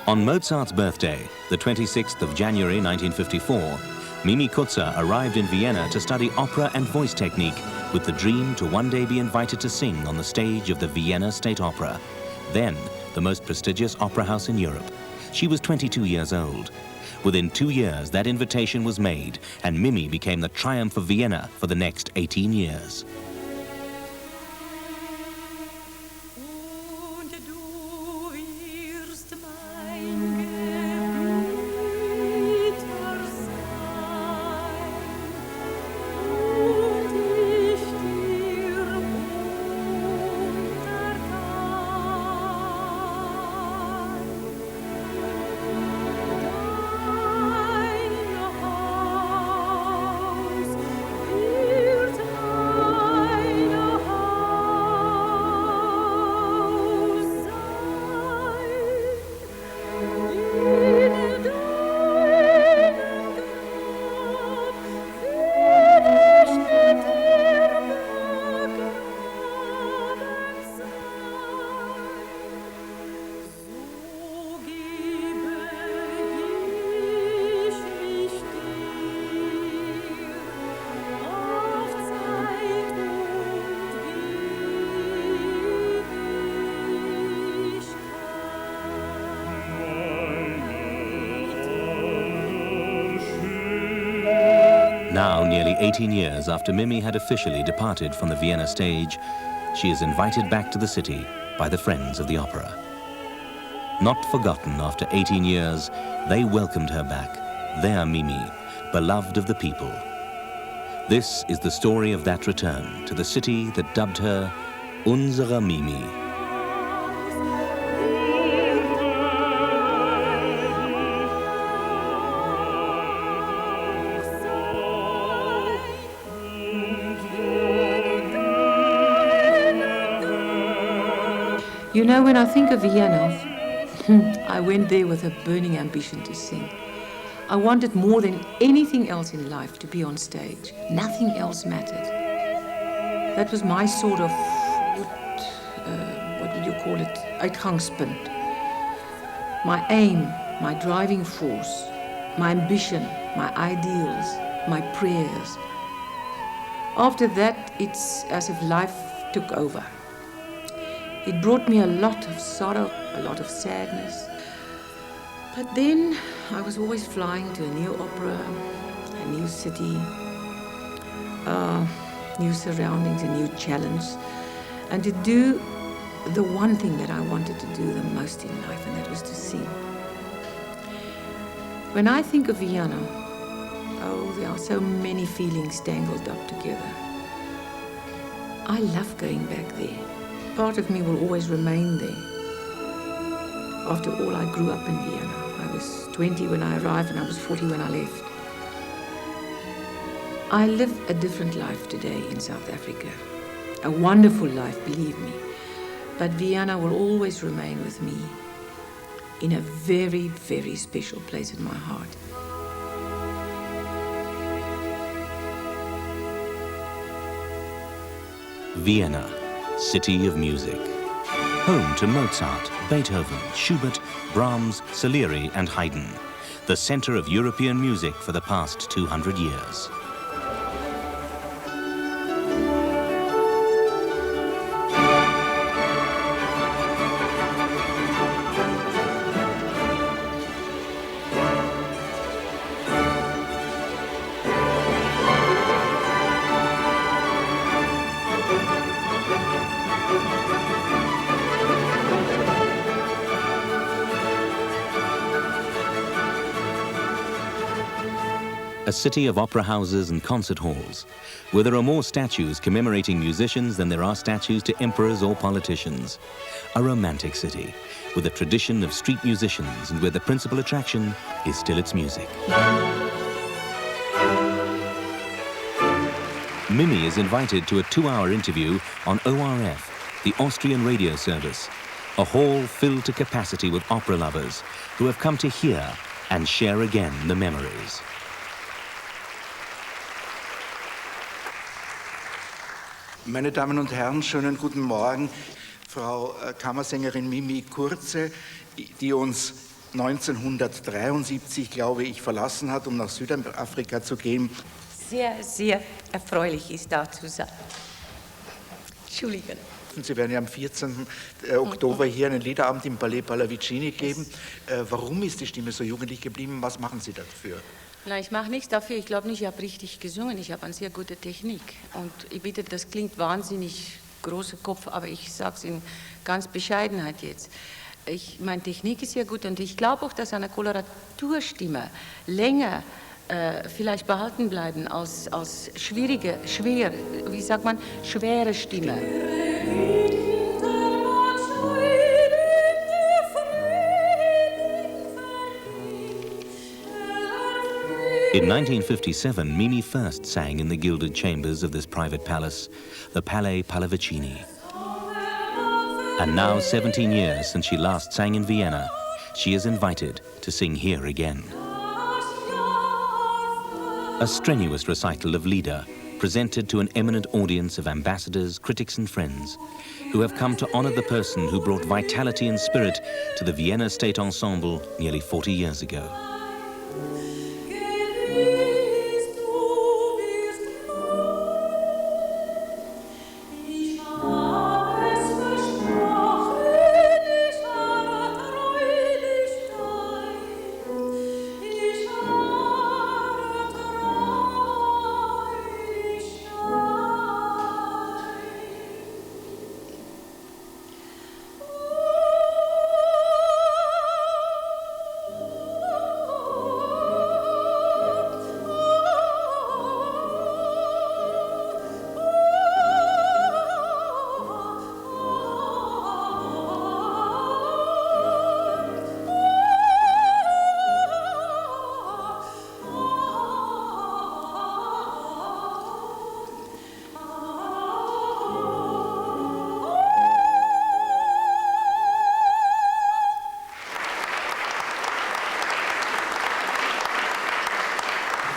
On Mozart's birthday, the 26th of January 1954, Mimi Coertse arrived in Vienna to study opera and voice technique with the dream to one day be invited to sing on the stage of the Vienna State Opera, then the most prestigious opera house in Europe. She was 22 years old. Within 2 years, that invitation was made, and Mimi became the triumph of Vienna for the next 18 years. Now, nearly 18 years after Mimi had officially departed from the Vienna stage, she is invited back to the city by the friends of the opera. Not forgotten after 18 years, they welcomed her back, their Mimi, beloved of the people. This is the story of that return to the city that dubbed her Unsere Mimi. You know, when I think of Vienna, I went there with a burning ambition to sing. I wanted more than anything else in life to be on stage. Nothing else mattered. That was my sort of, what would you call it, uitgangspunt. My aim, my driving force, my ambition, my ideals, my prayers. After that, it's as if life took over. It brought me a lot of sorrow, a lot of sadness. But then I was always flying to a new opera, a new city, new surroundings, a new challenge, and to do the one thing that I wanted to do the most in life, and that was to sing. When I think of Vienna, oh, there are so many feelings tangled up together. I love going back there. Part of me will always remain there. After all, I grew up in Vienna. I was 20 when I arrived and I was 40 when I left. I live a different life today in South Africa. A wonderful life, believe me. But Vienna will always remain with me in a very, very special place in my heart. Vienna, city of music. Home to Mozart, Beethoven, Schubert, Brahms, Salieri and Haydn. The center of European music for the past 200 years. A city of opera houses and concert halls, where there are more statues commemorating musicians than there are statues to emperors or politicians. A romantic city, with a tradition of street musicians and where the principal attraction is still its music. Mimi is invited to a 2-hour interview on ORF, the Austrian radio service, a hall filled to capacity with opera lovers who have come to hear and share again the memories. Meine Damen und Herren, schönen guten Morgen. Frau Kammersängerin Mimi Coertse, die uns 1973, glaube ich, verlassen hat, nach Südafrika zu gehen. Sehr, sehr erfreulich ist da zu sein. Entschuldigung. Sie werden ja am 14. Oktober hier einen Liederabend im Palais Pallavicini geben. Warum ist die Stimme so jugendlich geblieben? Was machen Sie dafür? Na, ich mache nichts dafür. Ich glaube nicht, ich habe richtig gesungen. Ich habe eine sehr gute Technik. Und ich bitte, das klingt wahnsinnig großer Kopf, aber ich sage es in ganz Bescheidenheit jetzt. Meine Technik ist sehr gut und ich glaube auch, dass eine Koloraturstimme länger vielleicht behalten bleiben als schwere Stimme. In 1957, Mimi first sang in the gilded chambers of this private palace, the Palais Pallavicini. And now, 17 years since she last sang in Vienna, she is invited to sing here again. A strenuous recital of Lieder, presented to an eminent audience of ambassadors, critics and friends, who have come to honor the person who brought vitality and spirit to the Vienna State Ensemble nearly 40 years ago.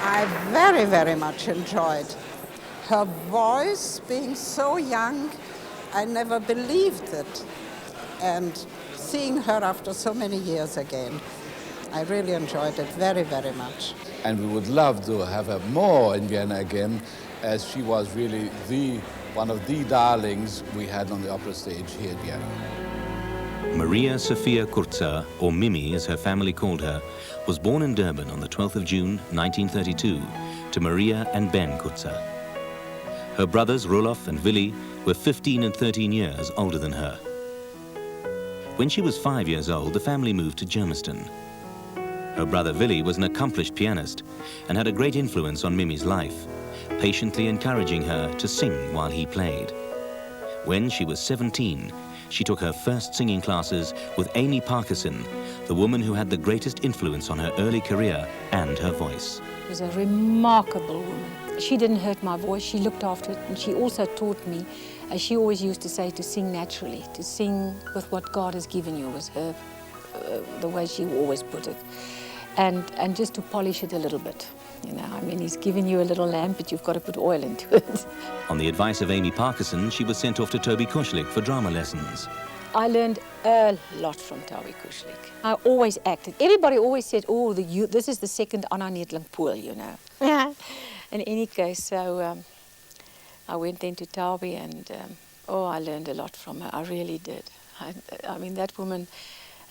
I very, very much enjoyed her voice being so young. I never believed it. And seeing her after so many years again, I really enjoyed it very, very much. And we would love to have her more in Vienna again, as she was really one of the darlings we had on the opera stage here in Vienna. Maria Sophia Coertse, or Mimi as her family called her, was born in Durban on the 12th of June 1932 to Maria and Ben Coertse. Her brothers Roloff and Willy were 15 and 13 years older than her. When she was 5 years old, the family moved to Germiston. Her brother Willy was an accomplished pianist and had a great influence on Mimi's life, patiently encouraging her to sing while he played. When she was 17, she took her first singing classes with Amy Parkinson, the woman who had the greatest influence on her early career and her voice. She was a remarkable woman. She didn't hurt my voice, she looked after it, and she also taught me, as she always used to say, to sing naturally, to sing with what God has given you, was her, the way she always put it, and just to polish it a little bit. You know, I mean, he's given you a little lamp, but you've got to put oil into it. On the advice of Amy Parkinson, she was sent off to Toby Kushlik for drama lessons. I learned a lot from Toby Kushlik. I always acted. Everybody always said, oh, this is the second Anna Nedling-Pool, you know. In any case, so I went then to Toby and, I learned a lot from her. I really did. I mean, that woman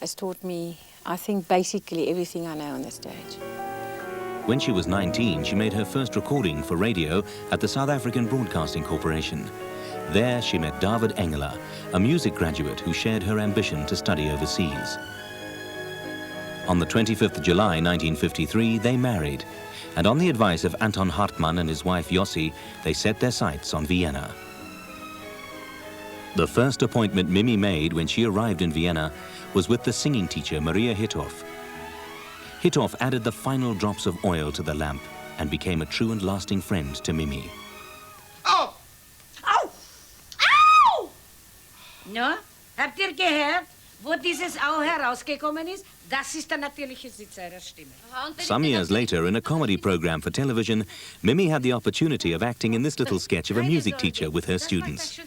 has taught me, I think, basically everything I know on the stage. When she was 19, she made her first recording for radio at the South African Broadcasting Corporation. There she met David Engela, a music graduate who shared her ambition to study overseas. On the 25th of July 1953, they married, and on the advice of Anton Hartmann and his wife Yossi, they set their sights on Vienna. The first appointment Mimi made when she arrived in Vienna was with the singing teacher Maria Hithoff. Hithoff added the final drops of oil to the lamp and became a true and lasting friend to Mimi. Oh! Au! Au! No? Habt ihr gehört, wo dieses Au herausgekommen ist? Das ist der natürliche Sitz ihrer Stimme. Some years later, in a comedy program for television, Mimi had the opportunity of acting in this little sketch of a music teacher with her students.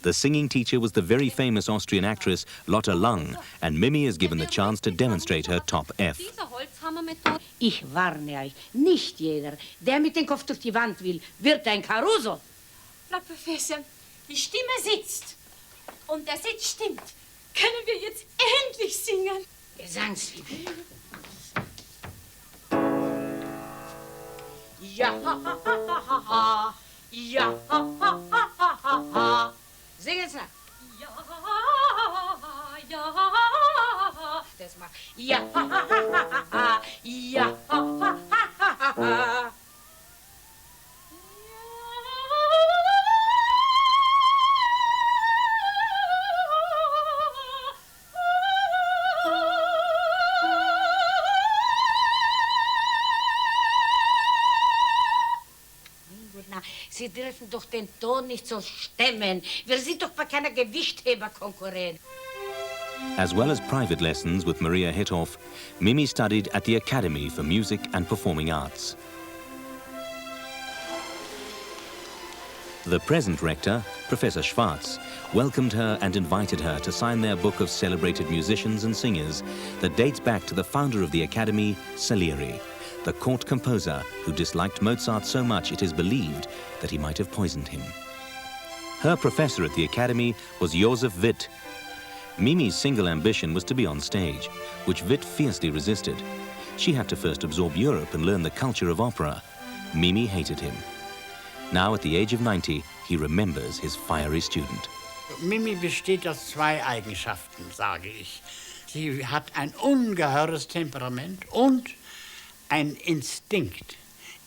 The singing teacher was the very famous Austrian actress Lotte Lung, and Mimi is given the chance to demonstrate her top F. Ich warne euch, nicht jeder, der mit dem Kopf durch die Wand will, wird ein Caruso. Frau Professor, die Stimme sitzt. Und der Sitz stimmt. Können wir jetzt endlich singen? Gesangsübung. Ja, ja, singen Sie. Ja, ja. Das macht. Ja, ja. Sie dürfen doch den Ton nicht so stemmen. Wir sind doch bei keiner Gewichtheberkonkurrenz. As well as private lessons with Maria Hittorf, Mimi studied at the Academy for Music and Performing Arts. The present rector, Professor Schwarz, welcomed her and invited her to sign their book of celebrated musicians and singers that dates back to the founder of the Academy, Salieri, the court composer who disliked Mozart so much it is believed that he might have poisoned him. Her professor at the Academy was Joseph Witt. Mimi's single ambition was to be on stage, which Witt fiercely resisted. She had to first absorb Europe and learn the culture of opera. Mimi hated him. Now, at the age of 90, he remembers his fiery student. Mimi besteht aus zwei Eigenschaften, sage ich. Sie hat ein ungeheures Temperament und ein Instinkt.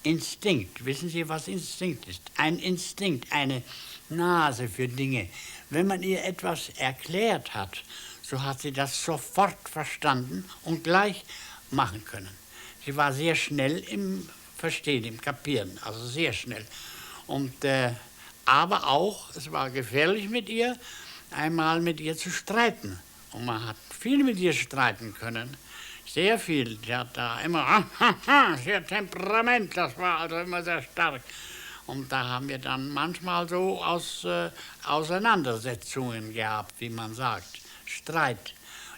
Instinkt, wissen Sie, was Instinkt ist? Ein Instinkt, eine Nase für Dinge. Wenn man ihr etwas erklärt hat, so hat sie das sofort verstanden und gleich machen können. Sie war sehr schnell im Verstehen, im Kapieren, also sehr schnell. Und, aber auch, es war gefährlich mit ihr, einmal mit ihr zu streiten. Und man hat viel mit ihr streiten können. Sehr viel. Sie hat da immer, sehr Temperament, das war also immer sehr stark. Und da haben wir dann manchmal so Auseinandersetzungen gehabt, wie man sagt. Streit.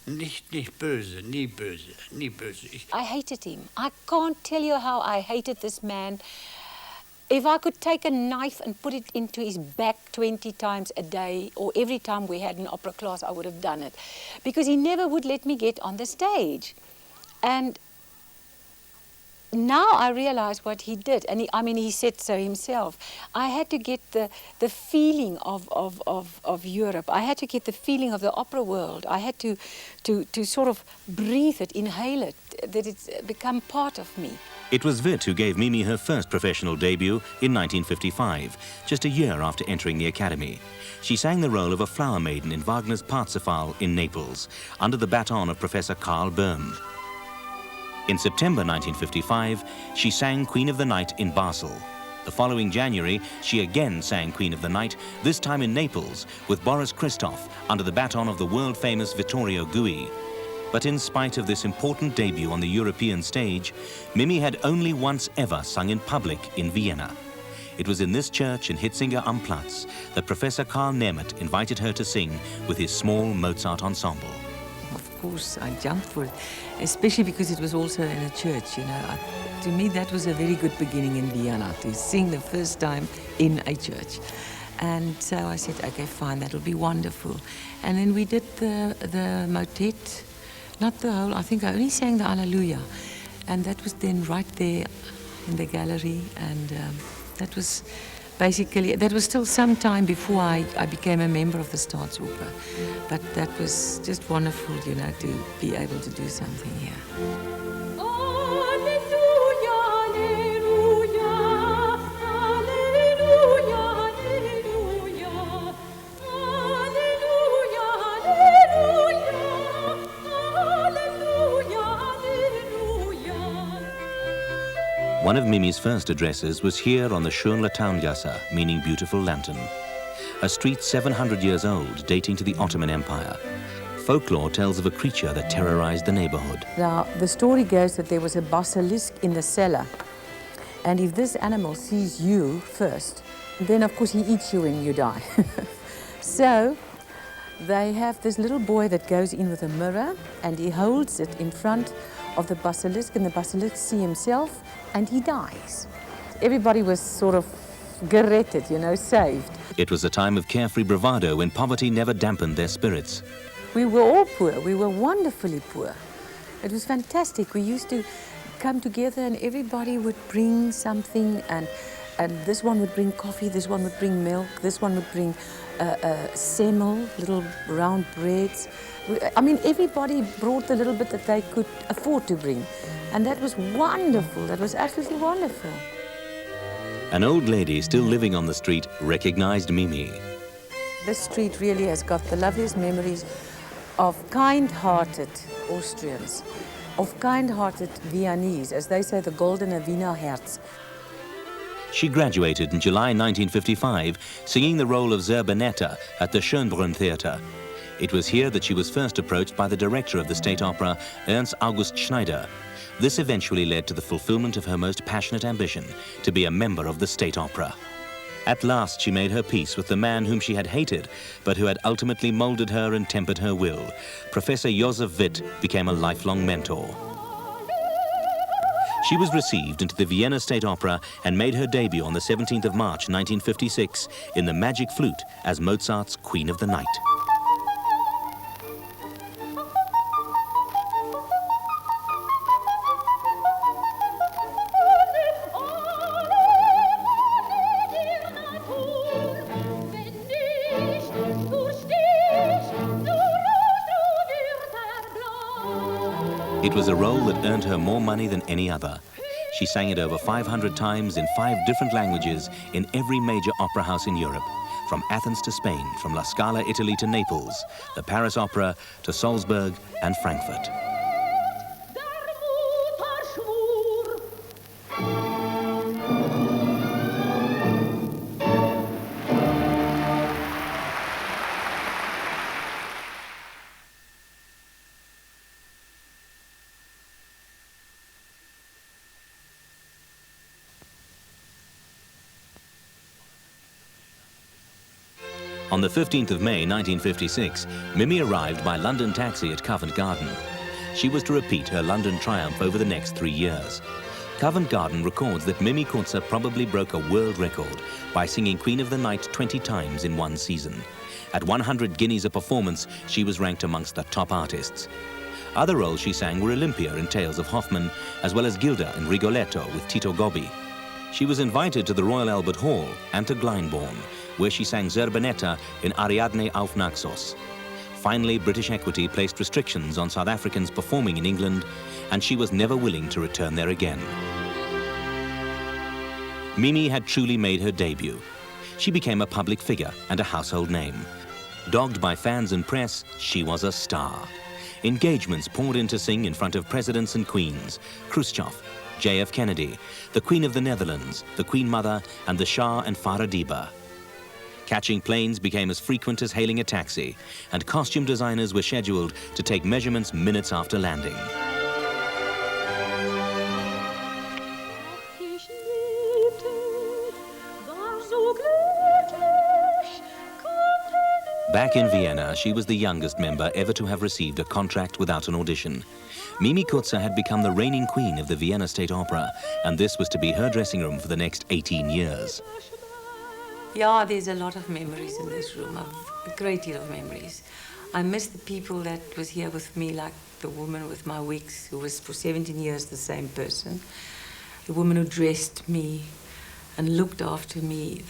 Nicht böse, nie böse, nie böse. I hated him. I can't tell you how I hated this man. If I could take a knife and put it into his back 20 times a day, or every time we had an opera class, I would have done it. Because he never would let me get on the stage. And now I realize what he did. And he said so himself. I had to get the feeling of Europe. I had to get the feeling of the opera world. I had to sort of breathe it, inhale it, that it's become part of me. It was Witt who gave Mimi her first professional debut in 1955, just a year after entering the Academy. She sang the role of a flower maiden in Wagner's Parsifal in Naples, under the baton of Professor Karl Böhm. In September 1955, she sang Queen of the Night in Basel. The following January, she again sang Queen of the Night, this time in Naples, with Boris Christoph, under the baton of the world-famous Vittorio Gui. But in spite of this important debut on the European stage, Mimi had only once ever sung in public in Vienna. It was in this church in Hitzinger am Platz that Professor Karl Nemeth invited her to sing with his small Mozart ensemble. Of course, I jumped for it, especially because it was also in a church, you know. To me, that was a very good beginning in Vienna, to sing the first time in a church. And so I said, okay, fine, that'll be wonderful. And then we did the motet. Not the whole, I think I only sang the Alleluia. And that was then right there in the gallery. And that was basically, that was still some time before I became a member of the Staatsoper. But that was just wonderful, you know, to be able to do something here. One of Mimi's first addresses was here on the Schöne Laterngasse, meaning beautiful lantern, a street 700 years old, dating to the Ottoman Empire. Folklore tells of a creature that terrorized the neighborhood. Now, the story goes that there was a basilisk in the cellar, and if this animal sees you first, then of course he eats you when you die. So they have this little boy that goes in with a mirror and he holds it in front of the basilisk, and the basilisk sees himself and he dies. Everybody was sort of geretted, you know, saved. It was a time of carefree bravado when poverty never dampened their spirits. We were all poor. We were wonderfully poor. It was fantastic. We used to come together and everybody would bring something, and this one would bring coffee, this one would bring milk, this one would bring semmel, little round breads. I mean, everybody brought the little bit that they could afford to bring. And that was wonderful. That was absolutely wonderful. An old lady still living on the street recognized Mimi. This street really has got the loveliest memories of kind-hearted Austrians, of kind-hearted Viennese, as they say, the goldene Wiener Herz. She graduated in July 1955, singing the role of Zerbinetta at the Schönbrunn Theatre. It was here that she was first approached by the director of the State Opera, Ernst August Schneider. This eventually led to the fulfillment of her most passionate ambition, to be a member of the State Opera. At last she made her peace with the man whom she had hated, but who had ultimately molded her and tempered her will. Professor Joseph Witt became a lifelong mentor. She was received into the Vienna State Opera and made her debut on the 17th of March 1956 in The Magic Flute as Mozart's Queen of the Night. It was a role that earned her more money than any other. She sang it over 500 times in 5 different languages in every major opera house in Europe, from Athens to Spain, from La Scala, Italy to Naples, the Paris Opera to Salzburg and Frankfurt. On the 15th of May 1956, Mimi arrived by London taxi at Covent Garden. She was to repeat her London triumph over the next 3 years. Covent Garden records that Mimi Coertze probably broke a world record by singing Queen of the Night 20 times in one season. At 100 guineas a performance, she was ranked amongst the top artists. Other roles she sang were Olympia in Tales of Hoffmann, as well as Gilda in Rigoletto with Tito Gobbi. She was invited to the Royal Albert Hall and to Glyndebourne, where she sang Zerbinetta in Ariadne auf Naxos. Finally, British Equity placed restrictions on South Africans performing in England, and she was never willing to return there again. Mimi had truly made her debut. She became a public figure and a household name. Dogged by fans and press, she was a star. Engagements poured in to sing in front of presidents and queens, Khrushchev, J.F. Kennedy, the Queen of the Netherlands, the Queen Mother, and the Shah and Farah Diba. Catching planes became as frequent as hailing a taxi, and costume designers were scheduled to take measurements minutes after landing. Back in Vienna, she was the youngest member ever to have received a contract without an audition. Mimi Coertze had become the reigning queen of the Vienna State Opera, and this was to be her dressing room for the next 18 years. Yeah, there's a lot of memories in this room, a great deal of memories. I miss the people that was here with me, like the woman with my wigs, who was for 17 years the same person. The woman who dressed me and looked after me.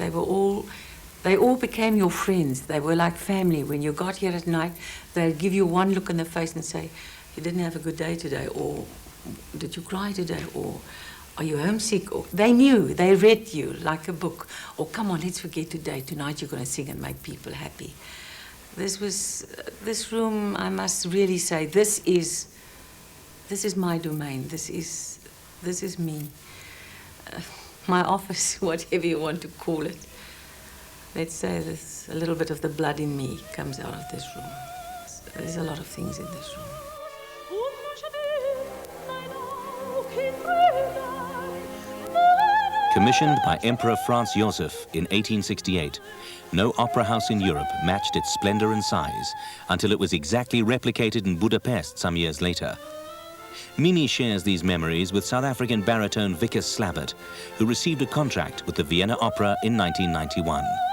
They all became your friends. They were like family. When you got here at night, they'd give you one look in the face and say, "You didn't have a good day today," or "Did you cry today?" or "Are you homesick?" Or they knew, they read you like a book. Or "Come on, let's forget today. Tonight you're going to sing and make people happy." This room, I must really say, this is my domain. This is me. My office, whatever you want to call it. Let's say there's a little bit of the blood in me comes out of this room. There's a lot of things in this room. Commissioned by Emperor Franz Joseph in 1868, no opera house in Europe matched its splendor and size until it was exactly replicated in Budapest some years later. Mimi shares these memories with South African baritone Vickers Slabbert, who received a contract with the Vienna Opera in 1991.